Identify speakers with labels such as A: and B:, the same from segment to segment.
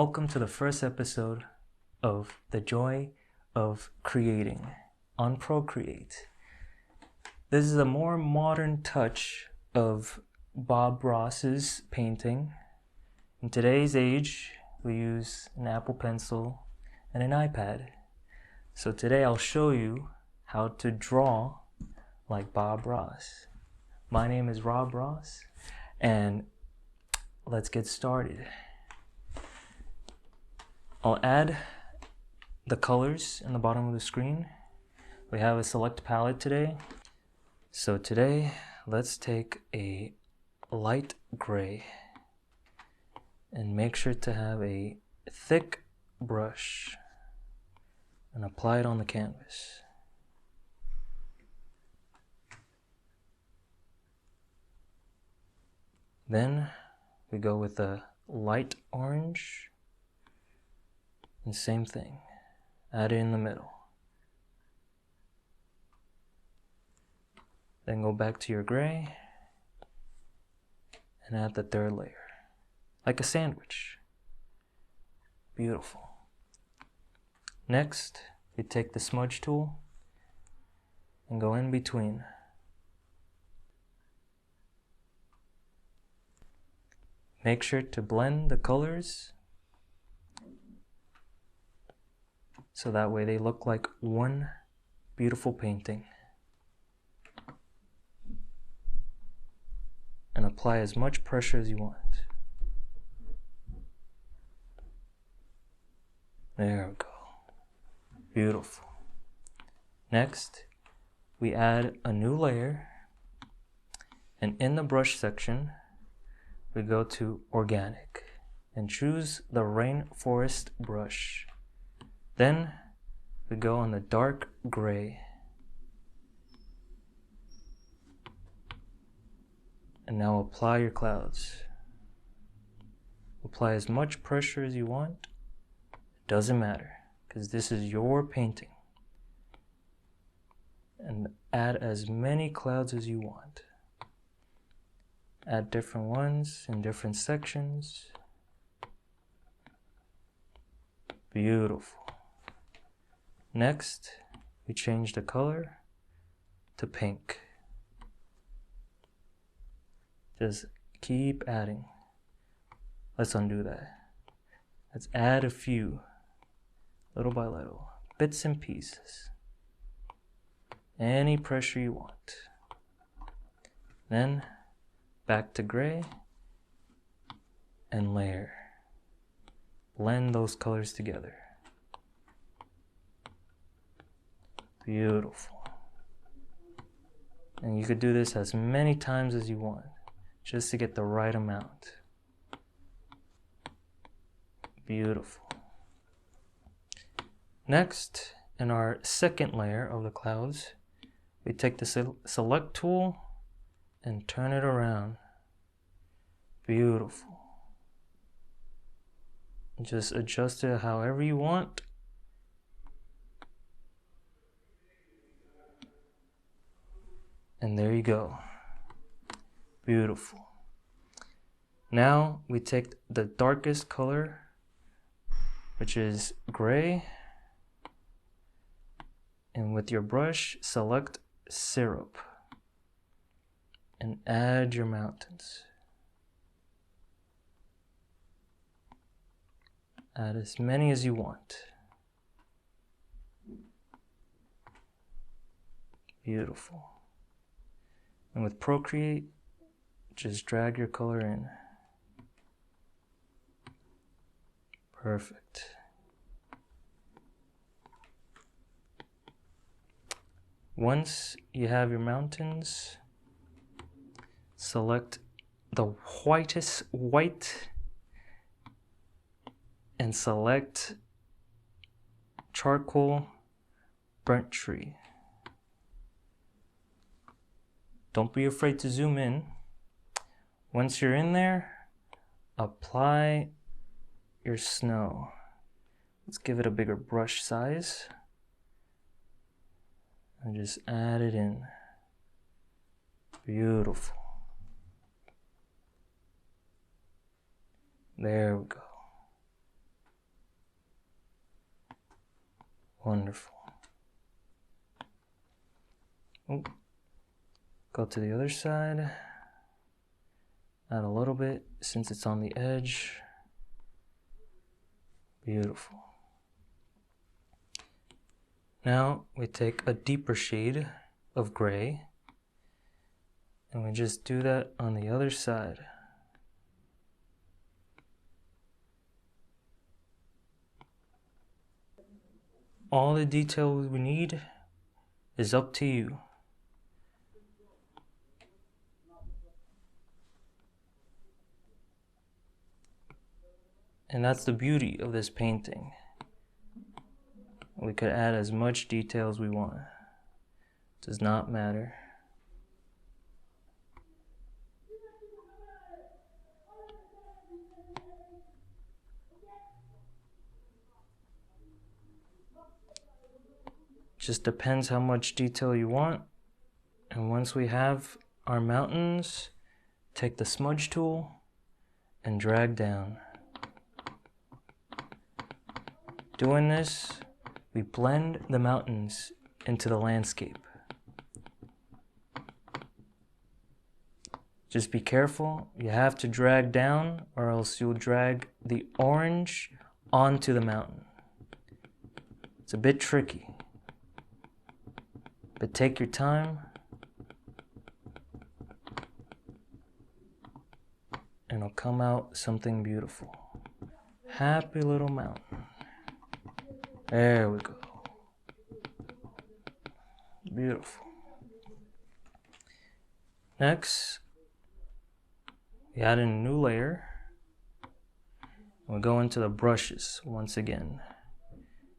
A: welcome to the first episode of The Joy of Creating on Procreate. This is a more modern touch of Bob Ross's painting. In today's age, we use an Apple Pencil and an iPad. So today I'll show you how to draw like Bob Ross. My name is Rob Ross, and let's get started. I'll add the colors in the bottom of the screen. We have a select palette today. So today, let's take a light gray and make sure to have a thick brush and apply it on the canvas. Then we go with a light orange. And same thing, add it in the middle. Then go back to your gray and add the third layer, like a sandwich. Beautiful. Next, you take the smudge tool and go in between. Make sure to blend the colors so that way they look like one beautiful painting. And apply as much pressure as you want. There we go. Beautiful. Next, we add a new layer, and in the brush section, we go to organic and choose the rainforest brush. Then we go on the dark gray. And now apply your clouds. Apply as much pressure as you want. It doesn't matter, because this is your painting. And add as many clouds as you want. Add different ones in different sections. Beautiful. Next, we change the color to pink. Just keep adding. Let's undo that. Let's add a few, little by little, bits and pieces. Any pressure you want. Then, back to gray and layer. Blend those colors together. Beautiful. And you could do this as many times as you want, just to get the right amount. Beautiful. Next, in our second layer of the clouds, we take the select tool and turn it around. Beautiful. Just adjust it however you want. And there you go. Beautiful. Now we take the darkest color, which is gray, and with your brush, select syrup and add your mountains. Add as many as you want. Beautiful. And with Procreate, just drag your color in. Perfect. Once you have your mountains, select the whitest white and select charcoal burnt tree. Don't be afraid to zoom in. Once you're in there, apply your snow. Let's give it a bigger brush size. And just add it in. Beautiful. There we go. Wonderful. Oh. Go to the other side. Add a little bit since it's on the edge. Beautiful. Now we take a deeper shade of gray and we just do that on the other side. All the detail we need is up to you. And that's the beauty of this painting. We could add as much detail as we want. It does not matter. Just depends how much detail you want. And once we have our mountains, take the smudge tool and drag down. Doing this, we blend the mountains into the landscape. Just be careful, you have to drag down or else you'll drag the orange onto the mountain. It's a bit tricky, but take your time and it'll come out something beautiful. Happy little mountain. There we go. Beautiful. Next, we add in a new layer. We go into the brushes once again.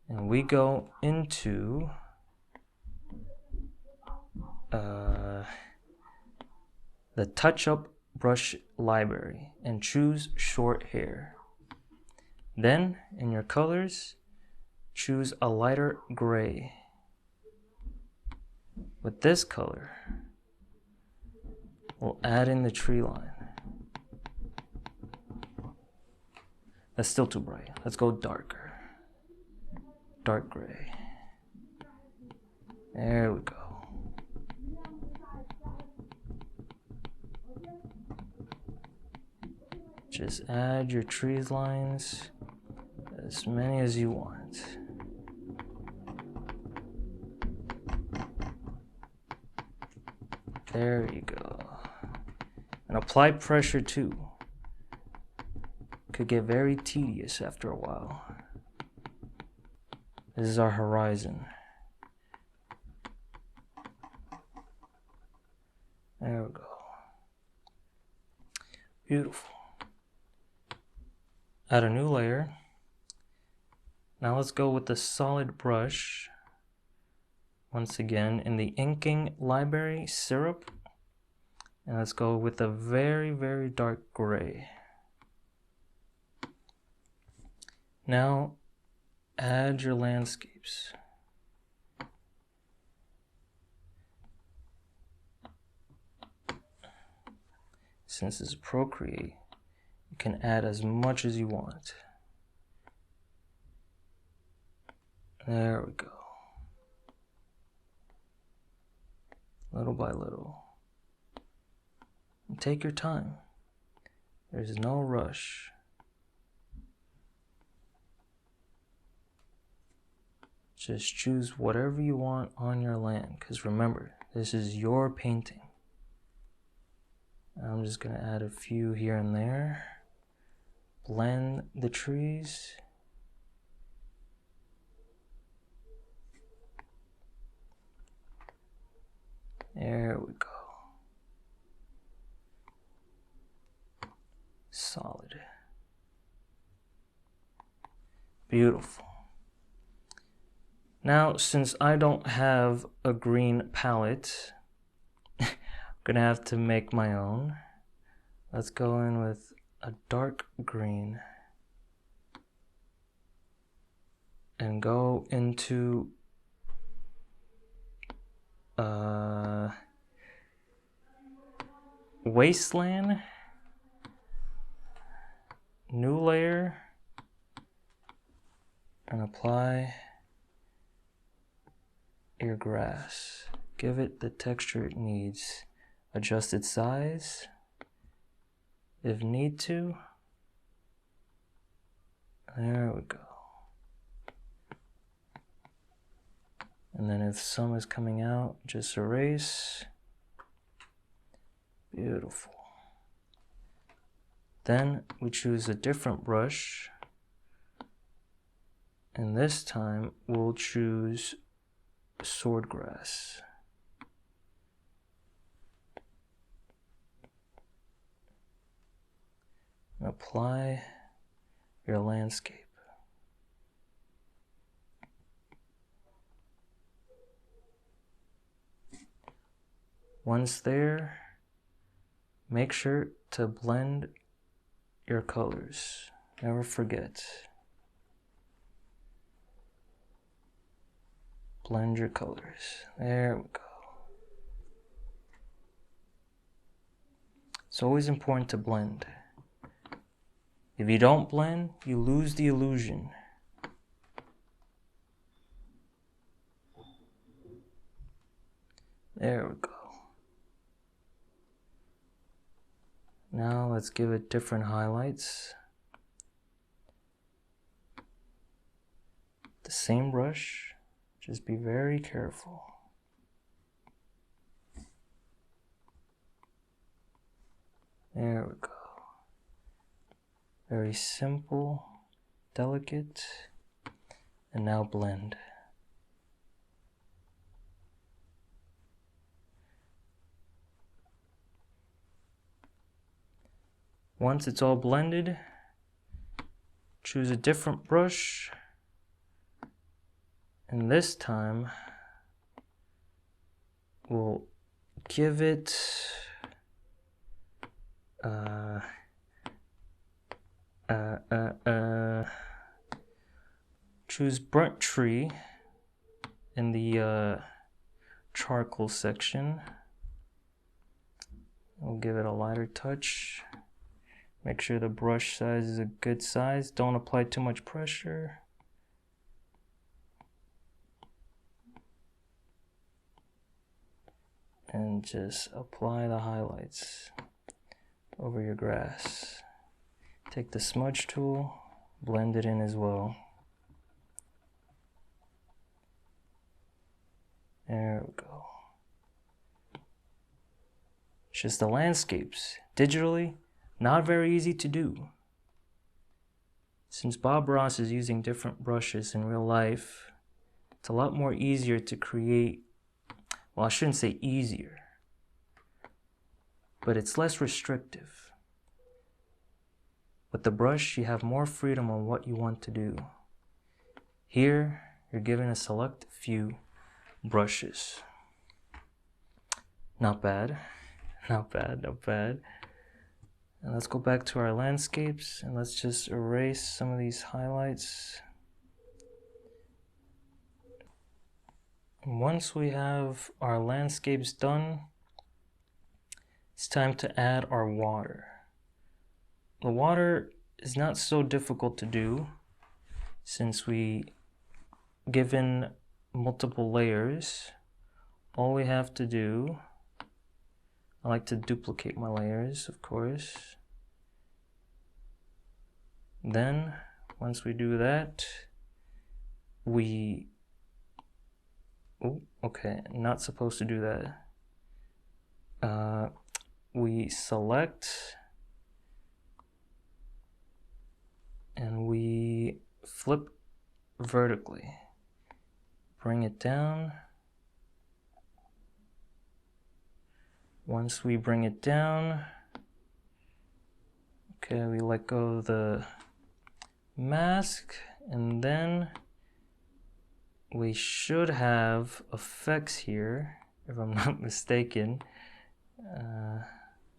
A: And we go into the touch-up brush library and choose short hair. Then, in your colors, choose a lighter gray. With this color, we'll add in the tree line. That's still too bright. Let's go darker. Dark gray. There we go. Just add your tree lines, as many as you want. There you go. And apply pressure too. Could get very tedious after a while. This is our horizon. There we go. Beautiful. Add a new layer. Now let's go with the solid brush. Once again, in the inking library, syrup. And let's go with a very, very dark gray. Now, add your landscapes. Since it's Procreate, you can add as much as you want. There we go. Little by little. And take your time. There's no rush. Just choose whatever you want on your land, because remember, this is your painting. I'm just going to add a few here and there. Blend the trees. There we go. Solid. Beautiful. Now, since I don't have a green palette, I'm gonna have to make my own. Let's go in with a dark green and go into wasteland, new layer, and apply your grass. Give it the texture it needs. Adjust its size if need to. There we go. And then if some is coming out, just erase. Beautiful. Then we choose a different brush. And this time we'll choose swordgrass. And apply your landscape. Once there, make sure to blend your colors. Never forget. Blend your colors. There we go. It's always important to blend. If you don't blend, you lose the illusion. There we go. Now let's give it different highlights. The same brush, just be very careful. There we go. Very simple, delicate, and now blend. Once it's all blended, choose a different brush, and this time we'll give it choose burnt tree in the charcoal section. We'll give it a lighter touch. Make sure the brush size is a good size. Don't apply too much pressure. And just apply the highlights over your grass. Take the smudge tool, blend it in as well. There we go. It's just the landscapes. Digitally, not very easy to do. Since Bob Ross is using different brushes in real life, it's a lot more easier to create. Well, I shouldn't say easier, but it's less restrictive. With the brush, you have more freedom on what you want to do. Here, you're given a select few brushes. Not bad, not bad, not bad. And let's go back to our landscapes and let's just erase some of these highlights. And once we have our landscapes done, it's time to add our water. The water is not so difficult to do since we given multiple layers. All we have to do, I like to duplicate my layers, of course. Then, once we do that, we, oh, okay, not supposed to do that. We select and we flip vertically. Bring it down. Once we bring it down, okay, we let go of the mask, and then we should have effects here, if I'm not mistaken.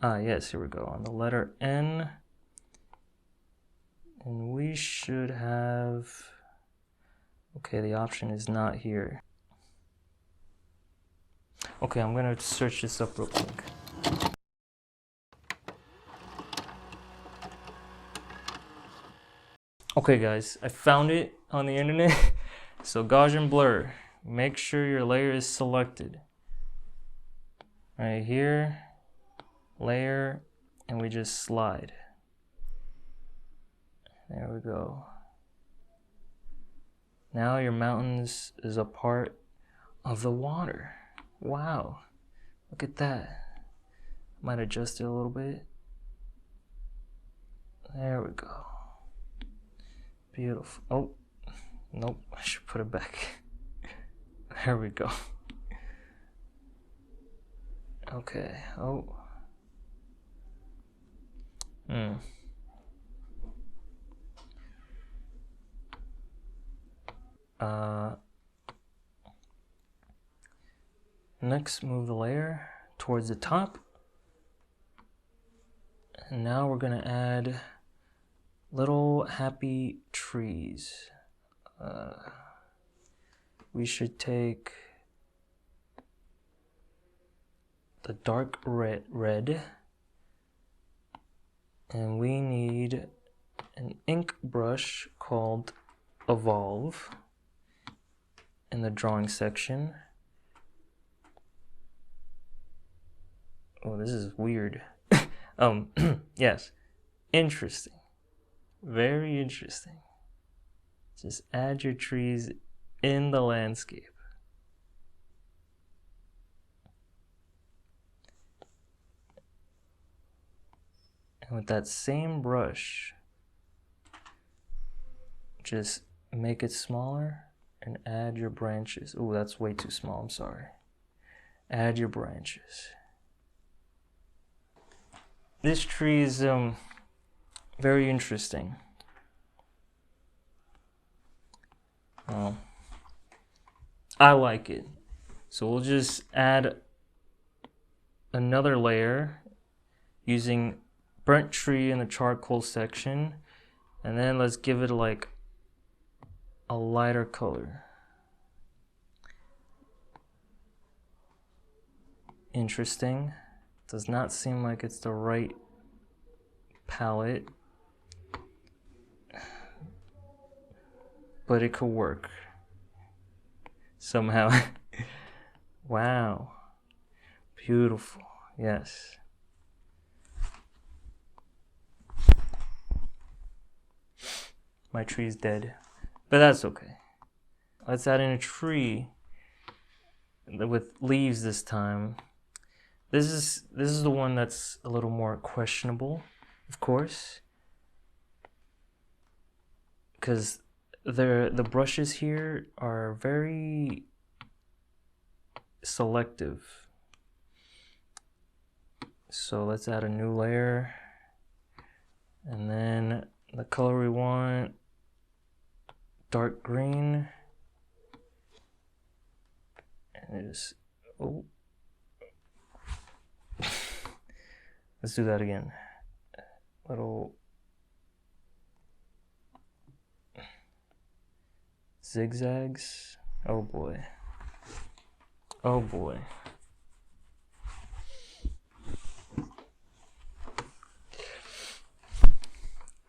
A: Yes, here we go, on the letter N. And we should have, okay, the option is not here. Okay, I'm gonna search this up real quick. Okay guys, I found it on the internet. So Gaussian blur, make sure your layer is selected. Right here, layer, and we just slide. There we go. Now your mountains is a part of the water. Wow, look at that. Might adjust it a little bit. There we go. Beautiful. Oh, nope, I should put it back. There we go. Okay, oh. Next, move the layer towards the top. And now we're gonna add little happy trees. We should take the dark red, and we need an ink brush called Evolve in the drawing section. Oh, this is weird. Yes, interesting. Very interesting. Just add your trees in the landscape. And with that same brush, just make it smaller and add your branches. Oh, that's way too small, I'm sorry. Add your branches. This tree is very interesting. I like it. So we'll just add another layer using burnt tree in the charcoal section, and then let's give it like a lighter color. Interesting. Does not seem like it's the right palette, but it could work somehow. Wow, beautiful. Yes. My tree's dead, but that's okay. Let's add in a tree with leaves this time. This is the one that's a little more questionable, of course, because the brushes here are very selective. So let's add a new layer, and then the color we want, dark green, and it is, oh. Let's do that again. Little zigzags. Oh boy. Oh boy.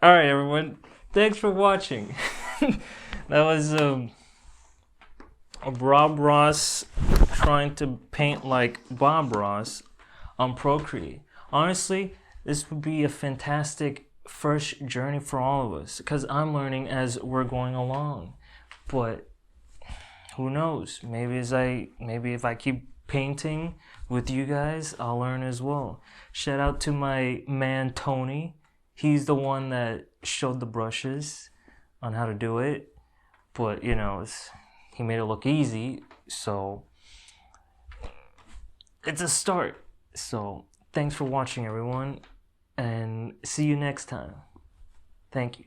A: Alright everyone, thanks for watching. That was Bob Ross trying to paint like Bob Ross on Procreate. Honestly, this would be a fantastic first journey for all of us, because I'm learning as we're going along. But who knows? Maybe if I keep painting with you guys, I'll learn as well. Shout out to my man Tony. He's the one that showed the brushes on how to do it. But you know, he made it look easy, so it's a start. So thanks for watching everyone, and see you next time. Thank you.